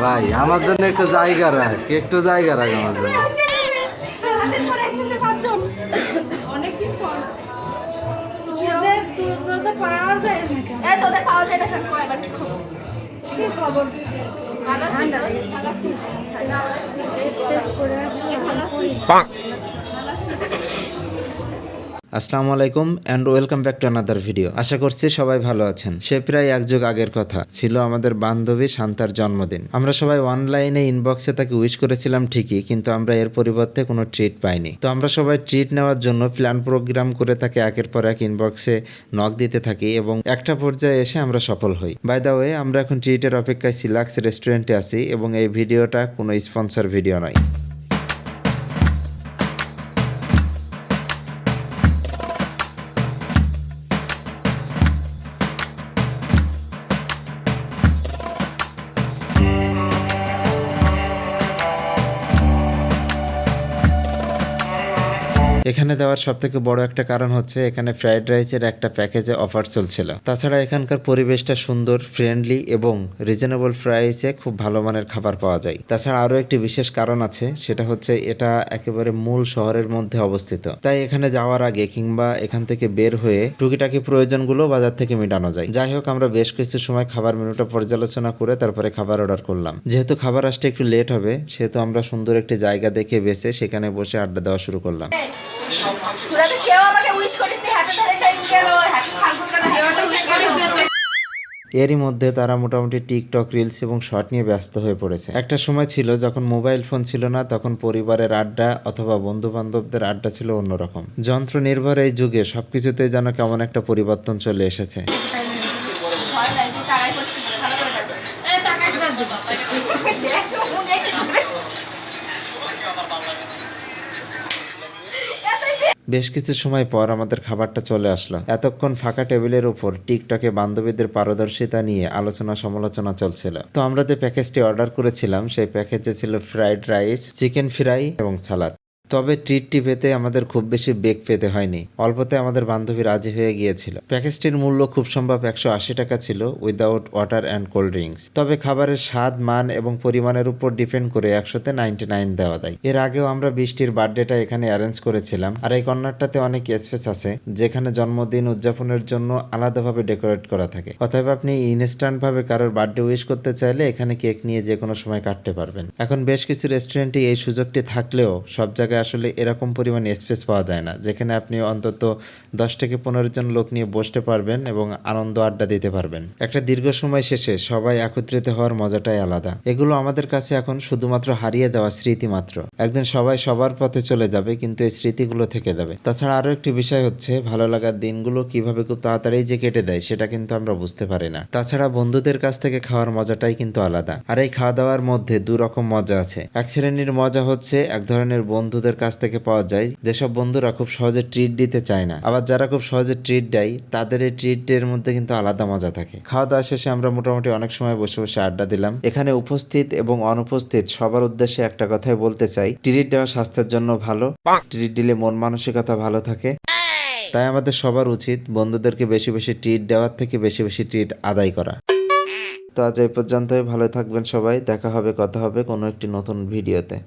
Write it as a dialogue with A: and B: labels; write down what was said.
A: ভাই আমার জন্য একটু জায়গা রাখ, একটু জায়গা রাখ আমার জন্য। আসসালামু আলাইকুম and welcome back to another video. আশা করছি সবাই ভালো আছেন। সে প্রায় এক যুগ আগের কথা, ছিল আমাদের বান্ধবী শান্তার জন্মদিন। আমরা সবাই অনলাইনে ইনবক্সে তাকে উইশ করেছিলাম ঠিকই, কিন্তু আমরা এর পরিবর্তে কোনো ট্রিট পাইনি। তো আমরা সবাই ট্রিট নেওয়ার জন্য প্ল্যান প্রোগ্রাম করে তাকে একের পর এক ইনবক্সে নক দিতে থাকি এবং একটা পর্যায়ে এসে আমরা সফল হই। বাই দ্য ওয়ে, আমরা এখন ট্রিটের অপেক্ষায় সিলাক্স রেস্টুরেন্টে আছি এবং এই ভিডিওটা কোনো স্পন্সর ভিডিও নয়। এখানে দেওয়ার সব থেকে বড় একটা কারণ হচ্ছে এখানে ফ্রাইড রাইসের একটা প্যাকেজে অফার চলছিল। তাছাড়া এখানকার পরিবেশটা সুন্দর, ফ্রেন্ডলি এবং রিজনেবল প্রাইসে খুব ভালো মানের খাবার পাওয়া যায়। তাছাড়া আরও একটি বিশেষ কারণ আছে, সেটা হচ্ছে এটা একেবারে মূল শহরের মধ্যে অবস্থিত। তাই এখানে যাওয়ার আগে কিংবা এখান থেকে বের হয়ে টুকিটাকি প্রয়োজনগুলো বাজার থেকে মেটানো যায়। যাই হোক, আমরা বেশ কিছু সময় খাবার মেনুটা পর্যালোচনা করে তারপরে খাবার অর্ডার করলাম। যেহেতু খাবার আসতে একটু লেট হবে, সেহেতু আমরা সুন্দর একটি জায়গা দেখে বেছে সেখানে বসে আড্ডা দেওয়া শুরু করলাম। এরই মধ্যে তারা মোটামুটি টিকটক, রিলস এবং শর্ট নিয়ে ব্যস্ত হয়ে পড়েছে। একটা সময় ছিল যখন মোবাইল ফোন ছিল না, তখন পরিবারের আড্ডা অথবা বন্ধু বান্ধবদের আড্ডা ছিল অন্যরকম। যন্ত্র নির্ভর এই যুগে সবকিছুতেই যেন কেমন একটা পরিবর্তন চলে এসেছে। বেশ কিছু সময় পর আমাদের খাবারটা চলে আসলো। এতক্ষণ ফাঁকা টেবিলের উপর টিকটকে বান্ধবীদের পারদর্শিতা নিয়ে আলোচনা সমালোচনা চলছিল। তো আমরা যে প্যাকেজটি অর্ডার করেছিলাম সেই প্যাকেজে ছিল ফ্রাইড রাইস, চিকেন ফ্রাই এবং সালাদ। তবে ট্রিটটি পেতে আমাদের খুব বেশি বেগ পেতে হয়নি, অল্পতে আমাদের বান্ধবী রাজি হয়ে গিয়েছিল। প্যাকেজটির মূল্য খুব সম্ভব 180 টাকা ছিল, without water and cold drinks. তবে খাবারের স্বাদ, মান এবং পরিমাণের উপর ডিপেন্ড করে 100-99 দেওয়া দেয়। এর আগেও আমরা বৃষ্টির বার্থডেটা এখানে অ্যারেঞ্জ করেছিলাম, আর এই কর্নারটাতে অনেক স্পেস আছে যেখানে জন্মদিন উদযাপনের জন্য আলাদাভাবে ডেকোরেট করা থাকে। অতএব আপনি ইনস্ট্যান্ট ভাবে কারোর বার্থডে উইশ করতে চাইলে এখানে কেক নিয়ে যে কোনো সময় কাটতে পারবেন। এখন বেশ কিছু রেস্টুরেন্টে এই সুযোগটি থাকলেও সব জায়গায় আসলে এরকম পরিমাণে স্পেস পাওয়া যায় না, যেখানে আপনি অন্তত 10 থেকে 15 জন লোক নিয়ে বসতে পারবেন এবং আনন্দ আড্ডা দিতে পারবেন। একটা দীর্ঘ সময় শেষে সবাই একত্রিত হওয়ার মজাটাই আলাদা। এগুলো আমাদের কাছে এখন শুধুমাত্র হারিয়ে দেওয়া স্মৃতি মাত্র। একদিন সবাই সবার পথে চলে যাবে, কিন্তু এই স্মৃতিগুলো থেকে যাবে। তাছাড়া আরো একটি বিষয় হচ্ছে, ভালো লাগার দিনগুলো কিভাবে খুব তাড়াতাড়ি যে কেটে দেয় সেটা কিন্তু আমরা বুঝতে পারি না। তাছাড়া বন্ধুদের কাছ থেকে খাওয়ার মজাটাই কিন্তু আলাদা। আর এই খাওয়া দাওয়ার মধ্যে দু রকম মজা আছে। এক শ্রেণীর মজা হচ্ছে এক ধরনের বন্ধুদের কাছ থেকে পাওয়া যায় যেসব বন্ধুরা খুব সহজে ট্রিট দিতে চায় না, আবার যারা খুব সহজে ট্রিট দেয় তাদের এই ট্রিটের মধ্যে কিন্তু আলাদা মজা থাকে। খাওয়া দাওয়া শেষে আমরা মোটামুটি অনেক সময় বসে বসে আড্ডা দিলাম। এখানে উপস্থিত এবং অনুপস্থিত সবার উদ্দেশ্যে একটা কথাই বলতে চাই, ট্রিট দেওয়া স্বাস্থ্যের জন্য ভালো। ট্রিট দিলে মন মানসিকতা ভালো থাকে। তাই আমাদের সবার উচিত বন্ধুদেরকে বেশি বেশি ট্রিট দেওয়ার থেকে বেশি বেশি ট্রিট আদায় করা। তো আজ এই পর্যন্তই। ভালো থাকবেন সবাই, দেখা হবে, কথা হবে কোনো একটি নতুন ভিডিওতে।